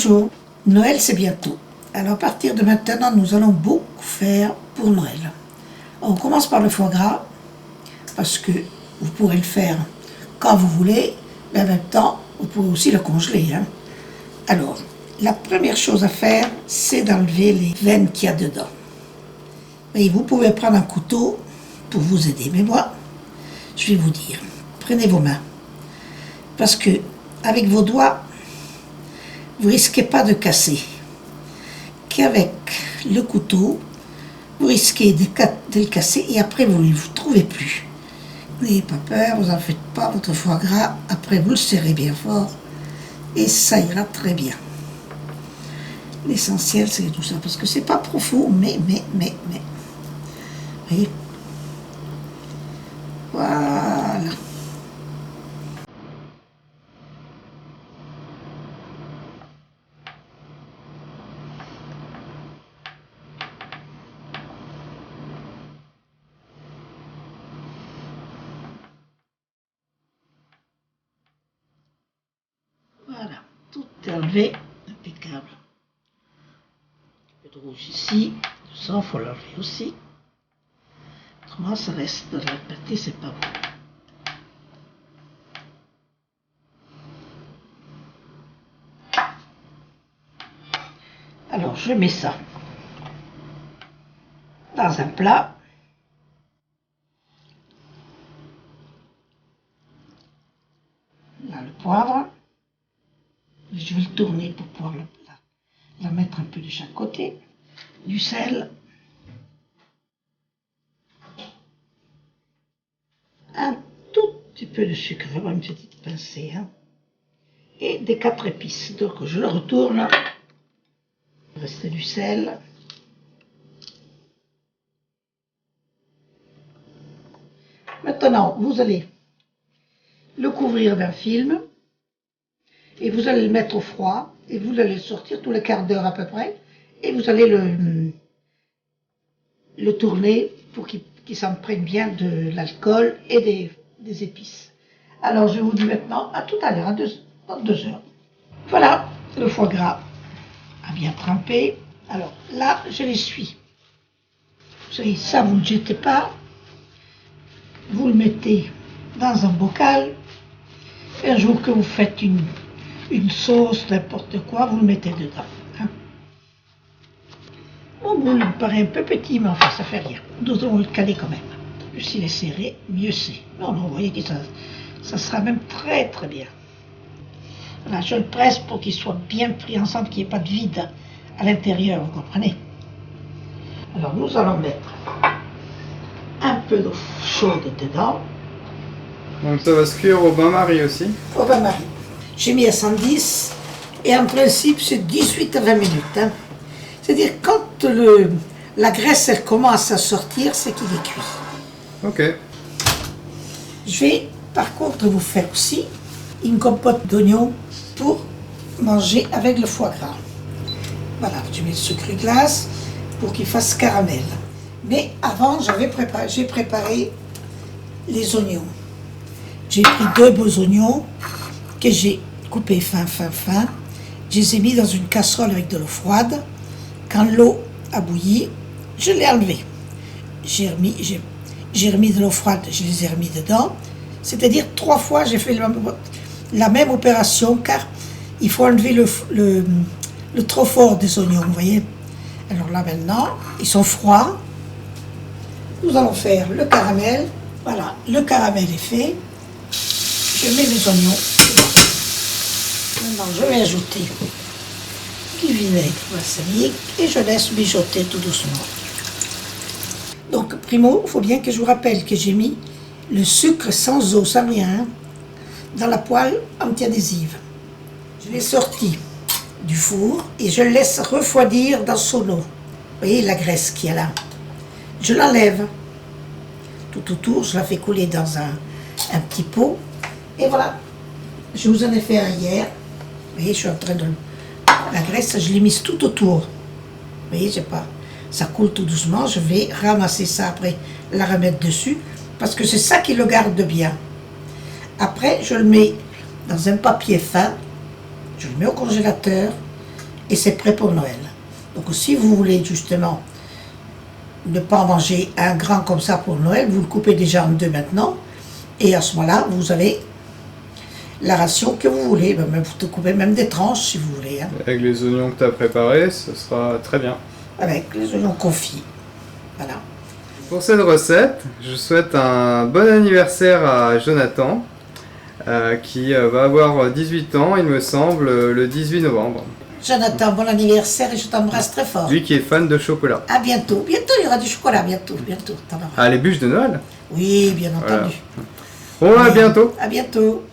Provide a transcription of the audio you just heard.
Bonjour, Noël c'est bientôt. Alors à partir de maintenant, nous allons beaucoup faire pour Noël. On commence par le foie gras, parce que vous pourrez le faire quand vous voulez, mais en même temps, vous pouvez aussi le congeler. Alors, la première chose à faire, c'est d'enlever les veines qu'il y a dedans. Et vous pouvez prendre un couteau pour vous aider, mais moi, je vais vous dire, prenez vos mains, parce que avec vos doigts, vous risquez pas de casser. Qu'avec le couteau, vous risquez de le casser et après vous ne vous trouvez plus. N'ayez pas peur, vous n'en faites pas, votre foie gras, après vous le serrez bien fort et ça ira très bien. L'essentiel c'est tout ça, parce que c'est pas profond, mais. Voyez. Voilà. Voilà, tout est enlevé, impeccable. Un peu de rouge ici, du sang, il faut l'enlever aussi. Autrement, ça reste dans la pâté, c'est pas bon. Alors, je mets ça dans un plat. Là, le poivre. Je vais le tourner pour pouvoir la mettre un peu de chaque côté. Du sel. Un tout petit peu de sucre, vraiment une petite pincée. Et des 4 épices. Donc, je le retourne. Il reste du sel. Maintenant, vous allez le couvrir d'un film et vous allez le mettre au froid et vous allez le sortir tous les quarts d'heure à peu près et vous allez le tourner pour qu'il s'imprègne bien de l'alcool et des épices. Alors je vous dis maintenant à tout à l'heure, dans 2 heures. Voilà, le foie gras a bien trempé. Alors là, je l'essuie. Vous savez, ça vous ne le jetez pas. Vous le mettez dans un bocal. Un jour que vous faites une sauce, n'importe quoi, vous le mettez dedans. Mon boule me paraît un peu petit, mais enfin, ça fait rien. Nous allons le caler quand même. Plus il est serré, mieux c'est. Non, vous voyez que ça sera même très très bien. Voilà, je le presse pour qu'il soit bien pris ensemble, qu'il n'y ait pas de vide à l'intérieur, vous comprenez? Alors, nous allons mettre un peu d'eau chaude dedans. Donc ça va se cuire au bain-marie aussi? Au bain-marie. J'ai mis à 110 et en principe c'est 18 à 20 minutes. C'est-à-dire quand la graisse elle commence à sortir, c'est qu'il est cuit. Ok. Je vais par contre vous faire aussi une compote d'oignons pour manger avec le foie gras. Voilà, je mets le sucre glace pour qu'il fasse caramel. Mais avant, j'ai préparé les oignons. J'ai pris 2 beaux oignons que j'ai coupés fin. Je les ai mis dans une casserole avec de l'eau froide. Quand l'eau a bouilli, je l'ai enlevé. J'ai remis de l'eau froide, je les ai remis dedans. C'est-à-dire 3 fois, j'ai fait la même opération, car il faut enlever le trop fort des oignons, vous voyez. Alors là maintenant, ils sont froids. Nous allons faire le caramel. Voilà, le caramel est fait. Je mets les oignons. Maintenant, je vais ajouter du vinaigre balsamique et je laisse mijoter tout doucement. Donc, primo, il faut bien que je vous rappelle que j'ai mis le sucre sans eau, sans rien, dans la poêle anti-adhésive. Je l'ai sorti du four et je le laisse refroidir dans son eau. Vous voyez la graisse qu'il y a là. Je l'enlève tout autour, je la fais couler dans un petit pot. Et voilà, je vous en ai fait un hier. Vous voyez, je suis en train de... La graisse, je l'ai mise tout autour. Vous voyez, j'ai pas... Ça coule tout doucement. Je vais ramasser ça après, la remettre dessus. Parce que c'est ça qui le garde bien. Après, je le mets dans un papier fin. Je le mets au congélateur. et c'est prêt pour Noël. Donc si vous voulez justement ne pas en manger un grand comme ça pour Noël, vous le coupez déjà en deux maintenant, et à ce moment-là, vous avez la ration que vous voulez. Vous coupez même des tranches si vous voulez. Hein. Avec les oignons que tu as préparés, ce sera très bien. Avec les oignons confits. Voilà. Pour cette recette, je souhaite un bon anniversaire à Jonathan, qui va avoir 18 ans, il me semble, le 18 novembre. Jonathan, bon anniversaire et je t'embrasse très fort. Lui qui est fan de chocolat. À bientôt. Bientôt, il y aura du chocolat. Bientôt. Ah, les bûches de Noël? Oui, bien entendu. Voilà. Bon, à bientôt. À bientôt.